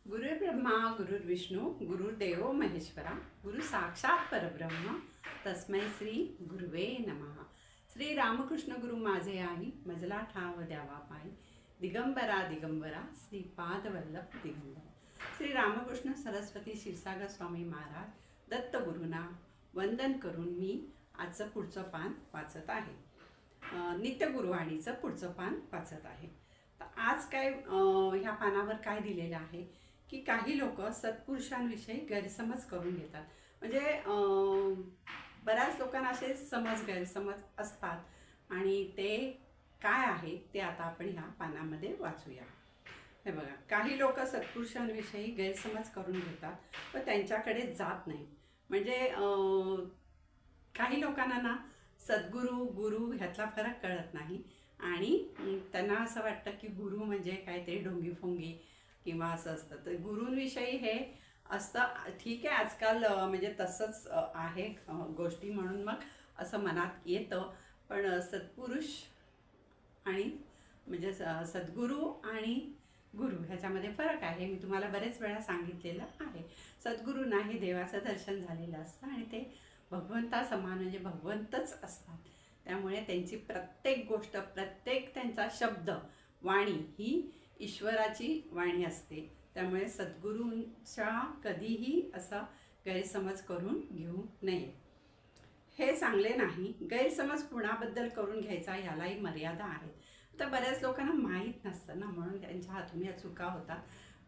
गुरुर्ब्रह्मा गुरुर्विष्णू गुरुर्देव महेश्वरा गुरु साक्षात परब्रह्म तस्मै श्री गुरुवे नमः। श्री रामकृष्ण गुरु माझे आई मजला ठाव द्यावा पायी दिगंबरा दिगंबरा श्रीपाद वल्लभ दिगंबरा। श्री रामकृष्ण सरस्वती क्षीरसागर स्वामी महाराज दत्त गुरुना वंदन करून मी आजचं पुढचं पान वाचत आहे। नित्य गुरुवाणीचं पुढचं पान वाचत आहे। तर आज काय ह्या पानावर काय दिलेलं आहे की काही लोक सत्पुरुषांविषयी गैरसमज करून घेतात। म्हणजे बऱ्याच लोकांना असे गैरसमज असतात आणि ते काय आहे ते आता आपण ह्या पानामध्ये वाचूया। हे बघा, काही लोक सत्पुरुषांविषयी गैरसमज करून घेतात व त्यांच्याकडे जात नाही। म्हणजे काही लोकांना ना सद्गुरू गुरु ह्यातला फरक कळत नाही आणि त्यांना असं वाटतं की गुरु म्हणजे काय ते ढोंगीफोंगी किंवा असं असतं। तर गुरूंविषयी हे असतं, ठीक आहे, आजकाल म्हणजे तसंच आहे गोष्टी, म्हणून मग असं मनात येतं। पण सत्पुरुष आणि म्हणजे सद्गुरू आणि गुरु ह्याच्यामध्ये फरक आहे। मी तुम्हाला बरेच वेळा सांगितलेलं आहे। सद्गुरूंना हे देवाचं दर्शन झालेलं असतं आणि ते भगवंतासमान म्हणजे भगवंतच असतात। त्यामुळे त्यांची प्रत्येक गोष्ट, प्रत्येक त्यांचा शब्द, वाणी ही ईश्वराची वाणी असते। त्यामुळे सद्गुरूंचा कधीही असा गैरसमज करून घेऊ नये, हे चांगले नाही। गैरसमज कुणाबद्दल करून घ्यायचा यालाही मर्यादा आहेत। आता बऱ्याच लोकांना माहीत नसतं ना, म्हणून त्यांच्या हातून या चुका होतात।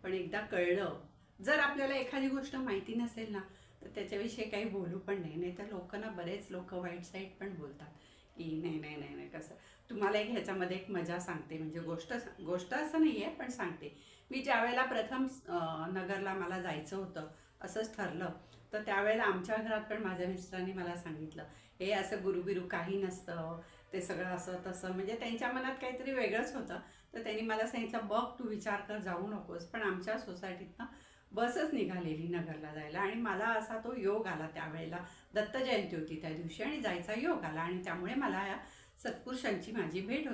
पण एकदा कळलं, जर आपल्याला एखादी गोष्ट माहिती नसेल ना तर त्याच्याविषयी काही बोलू पण नाही। तर लोकांना, बरेच लोक वाईट साईड पण बोलतात की नाही नाही नाही नाही कसं। तुम्हाला एक ह्याच्यामध्ये एक मजा सांगते, म्हणजे गोष्ट असं नाही आहे पण सांगते। मी ज्या वेळेला प्रथम नगरला मला जायचं होतं, असंच ठरलं, तर त्यावेळेला आमच्या घरात पण माझ्या मिस्टरांनी मला सांगितलं हे असं गुरुबिरू काही नसतं, ते सगळं असं तसं, म्हणजे त्यांच्या मनात काहीतरी वेगळंच होतं। तर त्यांनी मला सांगितलं बघ तू विचार कर, जाऊ नकोस। पण आमच्या सोसायटीतनं बसच निघालेली नगरला जायला आणि मला असा तो योग आला। त्यावेळेला दत्त जयंती होती त्या दिवशी आणि जायचा योग आला आणि त्यामुळे मला या सत्पुरुषांची माझी भेट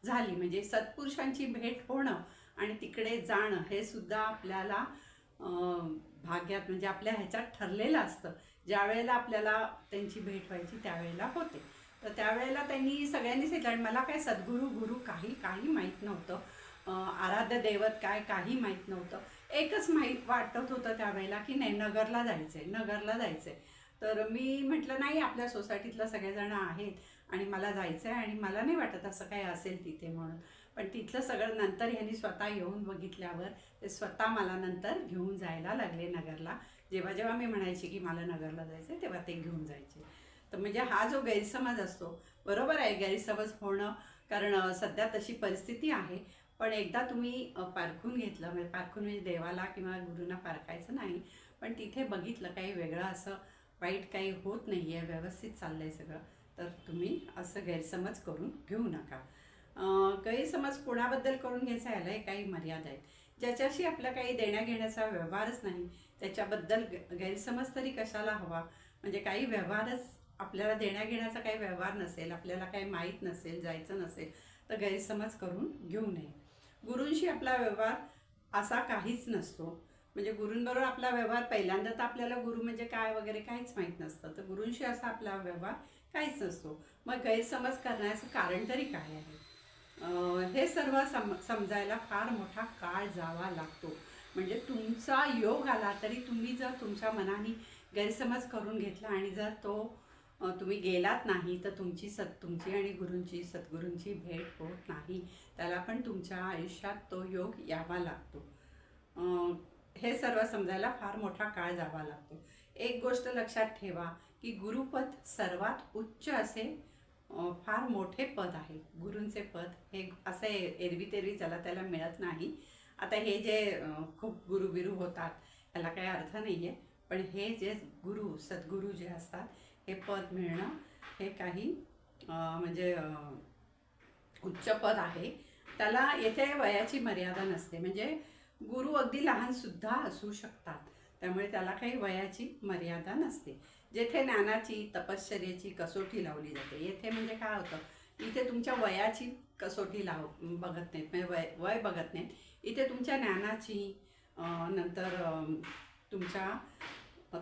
झाली। म्हणजे सत्पुरुषांची भेट होणं आणि तिकडे जाणं हे सुद्धा आपल्याला भाग्यात, म्हणजे आपल्या ह्याच्यात ठरलेलं असतं। ज्या वेळेला आपल्याला त्यांची भेट व्हायची त्यावेळेला होते। तर त्यावेळेला त्यांनी सगळ्यांनी सांगितलं आणि मला काय सद्गुरू गुरु काही माहीत नव्हतं, आराध्य दैवत काय काही माहीत नव्हतं। एकच माहीत वाटत होतं त्यावेळेला की नाही नगरला जायचं आहे। तर मी म्हटलं नाही, आपल्या सोसायटीतलं सगळेजण आहेत आणि मला जायचं आहे आणि मला नाही वाटत असं काही असेल तिथे म्हणून। पण तिथलं सगळं नंतर ह्यांनी स्वतः येऊन बघितल्यावर ते स्वतः मला नंतर घेऊन जायला लागले नगरला। जेव्हा मी म्हणायची की मला नगरला जायचं आहे तेव्हा ते घेऊन जायचे। तर म्हणजे हा जो गैरसमज असतो, बरोबर आहे गैरसमज होणं, कारण सध्या तशी परिस्थिती आहे। पण एकदा तुम्ही पारखून घेतलं, म्हणजे पारखून म्हणजे देवाला किंवा गुरूंना पारखायचं नाही, पण तिथे बघितलं काही वेगळं असं वाईट काही होत नाही आहे, व्यवस्थित चाललं आहे सगळं, तर तुम्ही असं गैरसमज करून घेऊ नका। गैरसमज कोणाबद्दल करून घ्यायचा यालाही काही मर्यादा आहेत। ज्याच्याशी आपला काही देण्याघेण्याचा व्यवहारच नाही त्याच्याबद्दल गैरसमज तरी कशाला हवा। म्हणजे काही व्यवहारच, आपल्याला देण्याघेण्याचा काही व्यवहार नसेल, आपल्याला काही माहीत नसेल, जायचं नसेल, तर गैरसमज करून घेऊ नये। गुरूंशी आपला व्यवहार असा काहीच नसतो। म्हणजे गुरूंबरोबर आपला व्यवहार, पहिल्यांदा तर आपल्याला गुरु म्हणजे काय वगैरे काहीच माहीत नसतं, तर गुरूंशी असा आपला व्यवहार काहीच नसतो। मग गैरसमज करण्याचं कारण तरी काय आहे, हे सर्व समजायला फार मोठा काळ जावा लागतो। म्हणजे तुमचा योग आला तरी तुम्ही जर तुमच्या मनाने गैरसमज करून घेतला आणि जर तो तुम्ही गेलात नाही तर तुमची आणि गुरूंची, सद्गुरूंची भेट होत नाही। त्याला पण तुमच्या आयुष्यात तो योग यावा लागतो। हे सर्व समजायला फार मोठा काळ जावा लागतो। एक गोष्ट लक्षात ठेवा की गुरुपद सर्वात उच्च असे फार मोठे पद आहे। गुरूंचे पद हे असं एरवी तेरवी त्याला मिळत नाही। आता हे जे खूप गुरुबिरू होतात याला काही अर्थ नाही आहे, पण हे जे गुरु सद्गुरू जे असतात हे पद मिळणं हे काही म्हणजे उच्च पद आहे। त्याला येथे वयाची मर्यादा नसते, म्हणजे गुरु अगदी लहानसुद्धा असू शकतात, त्यामुळे त्याला काही वयाची मर्यादा नसते। जेथे ज्ञानाची तपश्चर्याची कसोटी लावली जाते, येथे म्हणजे काय होतं, इथे तुमच्या वयाची कसोटी बघत नाहीत, म्हणजे वय बघत नाहीत, इथे तुमच्या ज्ञानाची नंतर तुमच्या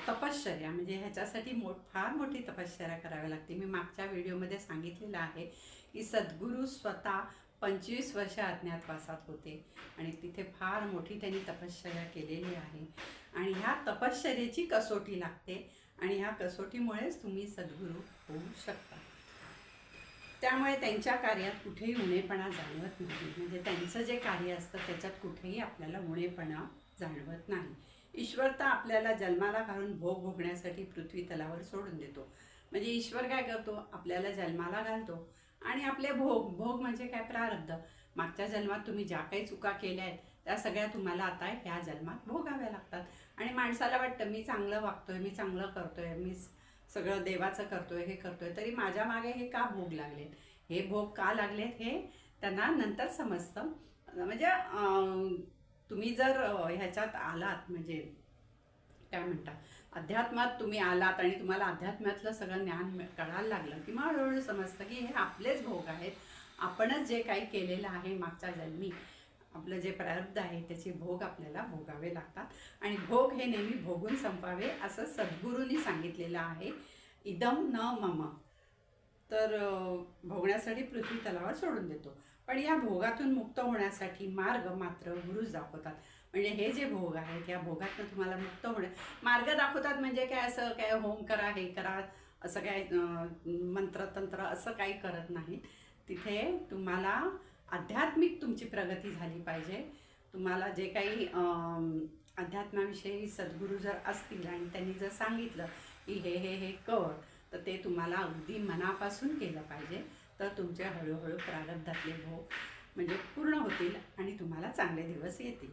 तपश्चर्या, म्हणजे ह्याच्यासाठी फार मोठी तपश्चर्या करावी लागते. मी मागच्या व्हिडिओमध्ये सांगितलेलं आहे की सद्गुरू स्वतः 25 वर्ष अज्ञातवासात होते आणि तिथे फार मोठी त्यांनी तपश्चर्या केलेली आहे आणि ह्या तपश्चर्येची कसोटी लागते आणि ह्या कसोटीमुळेच तुम्ही सद्गुरू होऊ शकता. त्यामुळे त्यांच्या कार्यात कुठेही उणेपणा जाणवत नाही. म्हणजे त्यांचं जे कार्य असतं त्याच्यात कुठेही आपल्याला उणेपणा जाणवत नाही. ईश्वर तर आपल्याला जन्माला घालून भोग भोगण्यासाठी पृथ्वी तलावर सोडून देतो. म्हणजे ईश्वर काय करतो, आपल्याला जन्माला घालतो आणि आपले भोग म्हणजे काय, प्रारब्ध. मागच्या जन्मात तुम्ही ज्या काही चुका केल्या आहेत त्या सगळ्या तुम्हाला आता ह्या जन्मात भोगाव्या लागतात. आणि माणसाला वाटतं मी चांगलं वागतोय, मी चांगलं करतोय, मी सगळं देवाचं करतोय, हे करतोय, तरी माझ्या मागे हे का भोग लागलेत, हे भोग का लागलेत हे त्यांना नंतर समजतं. म्हणजे तुम्ही जर ह्याच्यात आलात, म्हणजे काय म्हणतात, अध्यात्मात तुम्ही आलात आणि तुम्हाला अध्यात्मातलं सगळं ज्ञान कळायला लागलं की मग हळूहळू समजतं की हे आपलेच भोग आहेत. आपणच जे काही केलेलं आहे मागच्या जन्मी, आपलं जे प्रारब्ध आहे त्याचे भोग आपल्याला भोगावे लागतात आणि भोग हे नेहमी भोगून संपावे असं सद्गुरूंनी सांगितलेलं आहे. इदम न मम. तर भोगण्यासाठी पृथ्वी तलावर सोडून देतो. पण या भोगातून मुक्त होण्यासाठी मार्ग मात्र गुरुच दाखवतात. म्हणजे हे जे भोग आहेत या भोगातून तुम्हाला मुक्त होणे मार्ग दाखवतात. म्हणजे काय असं काय होम करा, हे करा, असं काय मंत्रतंत्र असं काही करत नाहीत. तिथे तुम्हाला आध्यात्मिक तुमची प्रगती झाली पाहिजे. तुम्हाला जे काही अध्यात्माविषयी सद्गुरू जर असतील आणि त्यांनी जर सांगितलं की हे हे हे कर, तर ते तुम्हाला अगदी मनापासून केलं पाहिजे. तर तुमचे हळूहळू प्रारब्धातले भोग म्हणजे पूर्ण होतील आणि तुम्हाला चांगले दिवस येतील.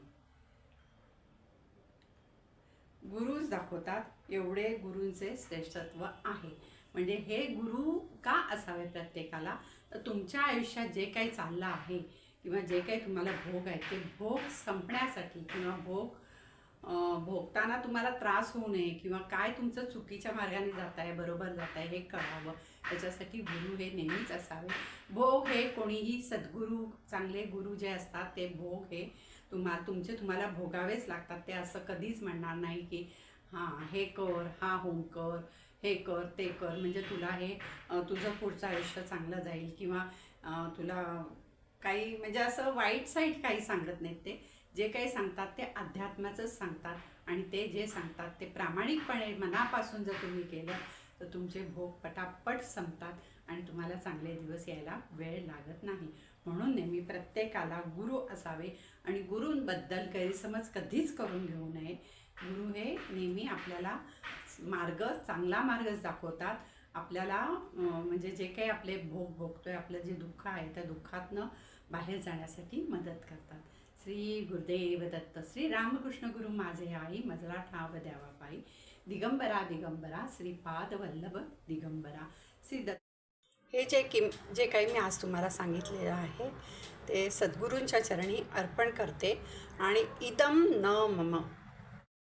गुरुच दाखवतात, एवढे गुरूंचे श्रेष्ठत्व आहे. म्हणजे हे गुरु का असावे प्रत्येकाला, तर तुमच्या आयुष्यात जे काही चाललं आहे किंवा जे काही तुम्हाला भोग आहे ते भोग संपण्यासाठी किंवा भोगताना तुम्हाला त्रास होऊ नये किंवा काय तुमचं चुकीच्या मार्गाने जात आहे, बरोबर जात आहे हे कळावं, याच्यासाठी गुरु हे नेहमीच असावे. भोग हे कोणीही सद्गुरू, चांगले गुरु जे असतात ते भोग हे तुम्हाला भोगावेच लागतात. ते असं कधीच म्हणणार नाही की हां हे कर, हा होम कर, हे कर, ते कर, म्हणजे तुला हे तुझं पुढचं आयुष्य चांगलं जाईल किंवा तुला काही म्हणजे असं वाईट साईड काही सांगत नाहीत. ते जे काही सांगतात ते अध्यात्माचंच सांगतात आणि ते जे सांगतात ते प्रामाणिकपणे मनापासून जर तुम्ही केलं तर तुमचे भोग पटापट संपतात आणि तुम्हाला चांगले दिवस यायला वेळ लागत नाही. म्हणून नेहमी प्रत्येकाला गुरु असावे आणि गुरूंबद्दल गैरसमज कधीच करून घेऊ नये. गुरु हे नेहमी आपल्याला चांगला मार्गच दाखवतात. आपल्याला म्हणजे जे काही आपले भोग भोगतोय, आपलं जे दुःख आहे त्या दुःखातनं बाहेर जाण्यासाठी मदत करतात. श्री गुरुदेव दत्त. श्री रामकृष्ण गुरु माझे आई, मजला ठाव द्यावा पायी. दिगंबरा दिगंबरा, श्रीपाद वल्लभ दिगंबरा. श्री दत्त. हे जे काही मी आज तुम्हाला सांगितलेलं आहे ते सद्गुरूंच्या चरणी अर्पण करते आणि इदम न मम